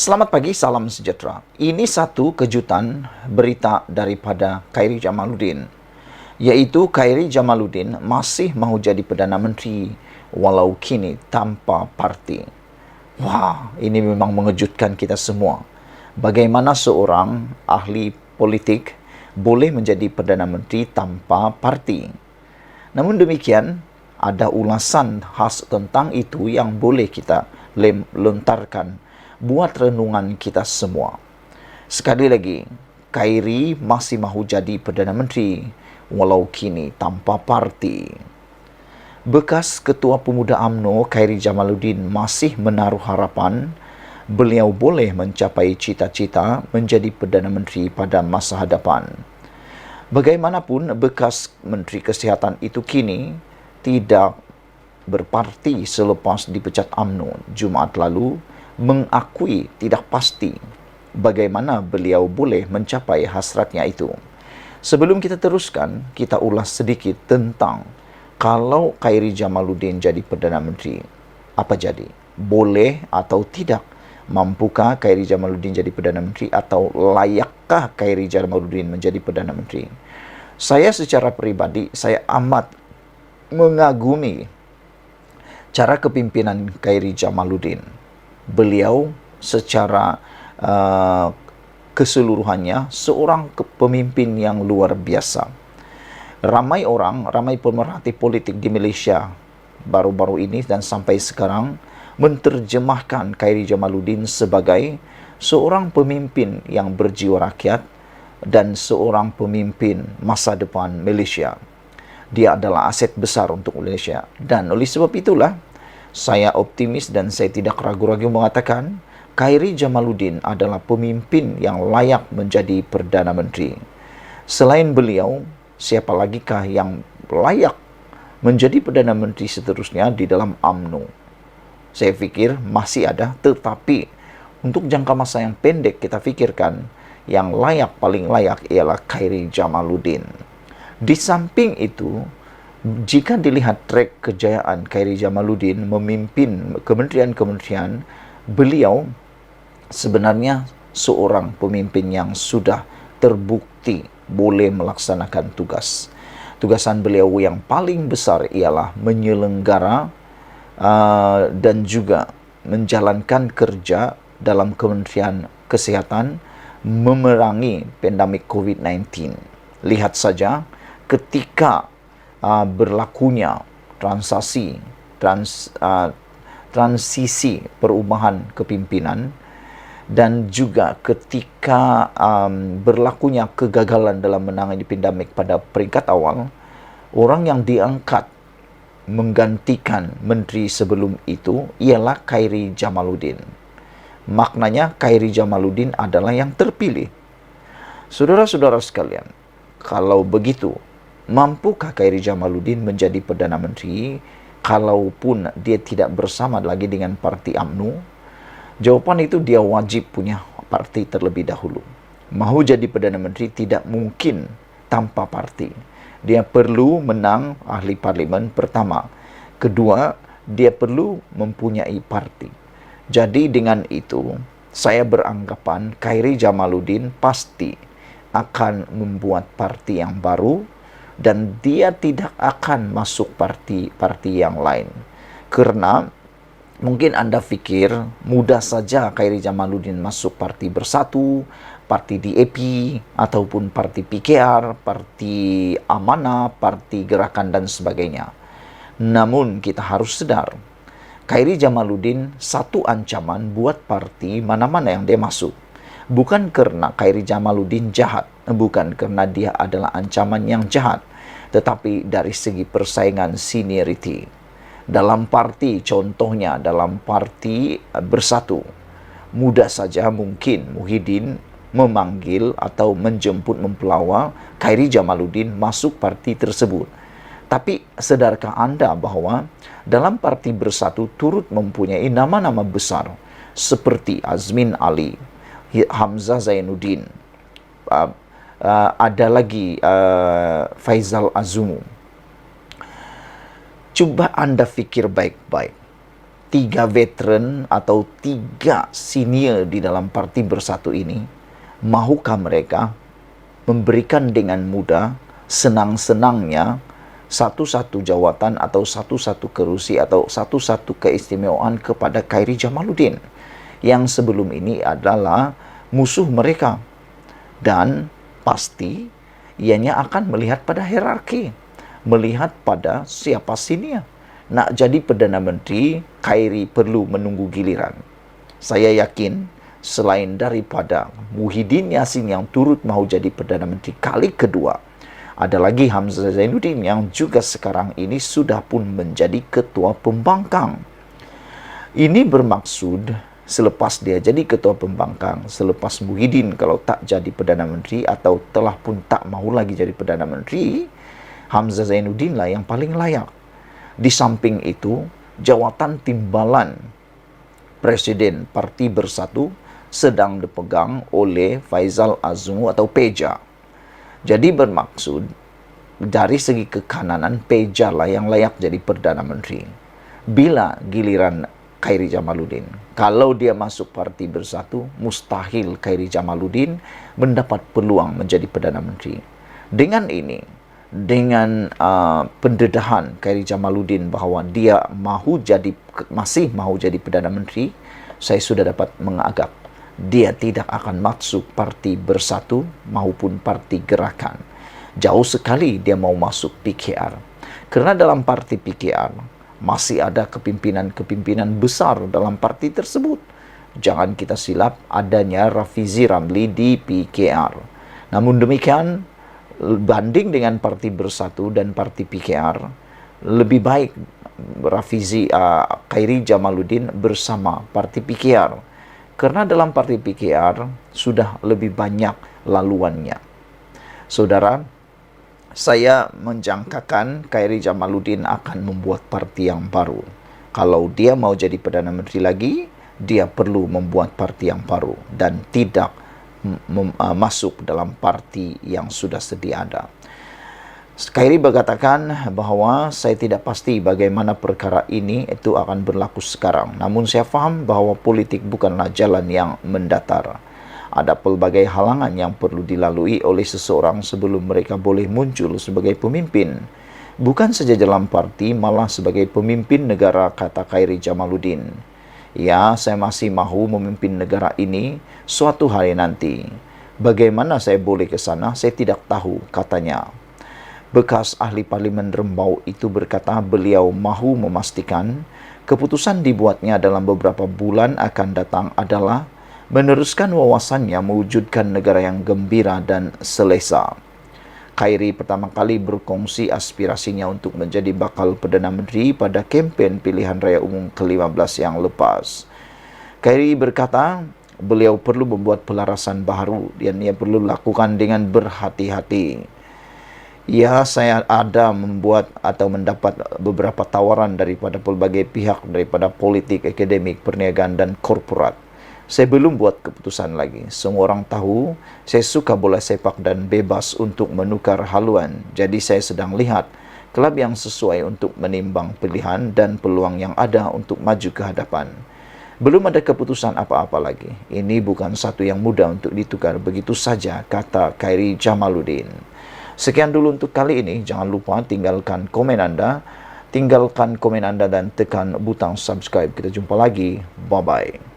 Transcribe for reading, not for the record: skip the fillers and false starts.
Selamat pagi, salam sejahtera. Ini satu kejutan berita daripada Khairy Jamaluddin, yaitu Khairy Jamaluddin masih mahu jadi Perdana Menteri walau kini tanpa parti. Wah, ini memang mengejutkan kita semua. Bagaimana seorang ahli politik boleh menjadi Perdana Menteri tanpa parti? Namun demikian, ada ulasan khas tentang itu yang boleh kita lontarkan buat renungan kita semua. Sekali lagi, Khairy masih mahu jadi Perdana Menteri walau kini tanpa parti. Bekas Ketua Pemuda UMNO Khairy Jamaluddin masih menaruh harapan beliau boleh mencapai cita-cita menjadi Perdana Menteri pada masa hadapan. Bagaimanapun, bekas Menteri Kesihatan itu kini tidak berparti selepas dipecat UMNO Jumaat lalu, mengakui tidak pasti bagaimana beliau boleh mencapai hasratnya itu. Sebelum kita teruskan, kita ulas sedikit tentang kalau Khairy Jamaluddin jadi Perdana Menteri, apa jadi? Boleh atau tidak? Mampukah Khairy Jamaluddin jadi Perdana Menteri atau layakkah Khairy Jamaluddin menjadi Perdana Menteri? Saya secara pribadi, saya amat mengagumi cara kepimpinan Khairy Jamaluddin. Beliau secara keseluruhannya seorang pemimpin yang luar biasa. Ramai pemerhati politik di Malaysia baru-baru ini dan sampai sekarang menterjemahkan Khairy Jamaluddin sebagai seorang pemimpin yang berjiwa rakyat dan seorang pemimpin masa depan Malaysia. Dia adalah aset besar untuk Malaysia, dan oleh sebab itulah saya optimis dan saya tidak ragu-ragu mengatakan Khairy Jamaluddin adalah pemimpin yang layak menjadi Perdana Menteri. Selain beliau, siapa lagikah yang layak menjadi Perdana Menteri seterusnya di dalam UMNO? Saya fikir masih ada, tetapi untuk jangka masa yang pendek kita fikirkan yang paling layak ialah Khairy Jamaluddin. Di samping itu, jika dilihat trek kejayaan Khairy Jamaluddin memimpin kementerian-kementerian, beliau sebenarnya seorang pemimpin yang sudah terbukti boleh melaksanakan tugas. Tugasan beliau yang paling besar ialah menyelenggara dan juga menjalankan kerja dalam Kementerian Kesihatan memerangi pandemik COVID-19. Lihat saja ketika berlakunya transisi perubahan kepimpinan dan juga ketika berlakunya kegagalan dalam menangani pandemik pada peringkat awal, orang yang diangkat menggantikan menteri sebelum itu ialah Khairy Jamaluddin. Maknanya Khairy Jamaluddin adalah yang terpilih. Saudara-saudara sekalian, kalau begitu, mampukah Khairy Jamaluddin menjadi Perdana Menteri kalaupun dia tidak bersama lagi dengan parti UMNO? Jawapan itu dia wajib punya parti terlebih dahulu. Mahu jadi Perdana Menteri tidak mungkin tanpa parti. Dia perlu menang ahli parlimen pertama. Kedua, dia perlu mempunyai parti. Jadi dengan itu, saya beranggapan Khairy Jamaluddin pasti akan membuat parti yang baru, dan dia tidak akan masuk parti yang lain. Karena mungkin Anda fikir mudah saja Khairy Jamaluddin masuk parti Bersatu, parti DAP, ataupun parti PKR, parti Amanah, parti Gerakan dan sebagainya. Namun kita harus sedar, Khairy Jamaluddin satu ancaman buat parti mana-mana yang dia masuk. Bukan karena Khairy Jamaluddin jahat, bukan karena dia adalah ancaman yang jahat, tetapi dari segi persaingan seniority. Dalam parti, contohnya dalam parti Bersatu, mudah saja mungkin Muhyiddin memanggil atau menjemput mempelawar Khairy Jamaluddin masuk parti tersebut. Tapi sadarkah Anda bahwa dalam parti Bersatu turut mempunyai nama-nama besar seperti Azmin Ali, Hamzah Zainuddin, ada lagi Faizal Azumu. Coba Anda fikir baik-baik. 3 veteran atau 3 senior di dalam Parti Bersatu ini, mahukah mereka memberikan dengan mudah, senang-senangnya, satu-satu jawatan atau satu-satu kerusi atau satu-satu keistimewaan kepada Khairi Jamaluddin yang sebelum ini adalah musuh mereka. Dan pasti ianya akan melihat pada hierarki, melihat pada siapa senior. Nak jadi Perdana Menteri, Khairi perlu menunggu giliran. Saya yakin selain daripada Muhyiddin Yassin yang turut mahu jadi Perdana Menteri kali kedua, ada lagi Hamzah Zainuddin yang juga sekarang ini sudah pun menjadi Ketua Pembangkang. Ini bermaksud selepas dia jadi Ketua Pembangkang, selepas Muhyiddin kalau tak jadi Perdana Menteri atau telah pun tak mahu lagi jadi Perdana Menteri, Hamzah Zainuddin lah yang paling layak. Di samping itu, jawatan timbalan Presiden Parti Bersatu sedang dipegang oleh Faizal Azmu atau Peja. Jadi bermaksud, dari segi kekananan, Peja lah yang layak jadi Perdana Menteri. Bila giliran Khairi Jamaluddin, kalau dia masuk Parti Bersatu, mustahil Khairi Jamaluddin mendapat peluang menjadi Perdana Menteri. Dengan ini, dengan pendedahan Khairi Jamaluddin bahawa dia masih mahu jadi Perdana Menteri, saya sudah dapat mengagap dia tidak akan masuk Parti Bersatu maupun Parti Gerakan. Jauh sekali dia mau masuk PKR. Kerana dalam Parti PKR masih ada kepimpinan-kepimpinan besar dalam parti tersebut. Jangan kita silap adanya Rafizi Ramli di PKR. Namun demikian, banding dengan Parti Bersatu dan Parti PKR, lebih baik Khairi Jamaluddin bersama Parti PKR. Karena dalam Parti PKR sudah lebih banyak laluannya. Saudara, saya menjangkakan Khairi Jamaluddin akan membuat parti yang baru. Kalau dia mau jadi Perdana Menteri lagi, dia perlu membuat parti yang baru dan tidak masuk dalam parti yang sudah sedia ada. Khairi berkatakan bahawa saya tidak pasti bagaimana perkara ini itu akan berlaku sekarang. Namun saya faham bahawa politik bukanlah jalan yang mendatar. Ada pelbagai halangan yang perlu dilalui oleh seseorang sebelum mereka boleh muncul sebagai pemimpin. Bukan saja dalam parti, malah sebagai pemimpin negara, kata Khairi Jamaluddin. Ya, saya masih mahu memimpin negara ini suatu hari nanti. Bagaimana saya boleh ke sana, saya tidak tahu, katanya. Bekas ahli Parlimen Rembau itu berkata beliau mahu memastikan keputusan dibuatnya dalam beberapa bulan akan datang adalah meneruskan wawasannya mewujudkan negara yang gembira dan selesa. Khairi pertama kali berkongsi aspirasinya untuk menjadi bakal Perdana Menteri pada kempen pilihan raya umum ke-15 yang lepas. Khairi berkata, beliau perlu membuat pelarasan baru dan ia perlu lakukan dengan berhati-hati. Ya, saya ada membuat atau mendapat beberapa tawaran daripada pelbagai pihak, daripada politik, akademik, perniagaan dan korporat. Saya belum buat keputusan lagi. Semua orang tahu saya suka bola sepak dan bebas untuk menukar haluan. Jadi saya sedang lihat kelab yang sesuai untuk menimbang pilihan dan peluang yang ada untuk maju ke hadapan. Belum ada keputusan apa-apa lagi. Ini bukan satu yang mudah untuk ditukar begitu saja, kata Khairi Jamaluddin. Sekian dulu untuk kali ini. Jangan lupa tinggalkan komen Anda dan tekan butang subscribe. Kita jumpa lagi. Bye-bye.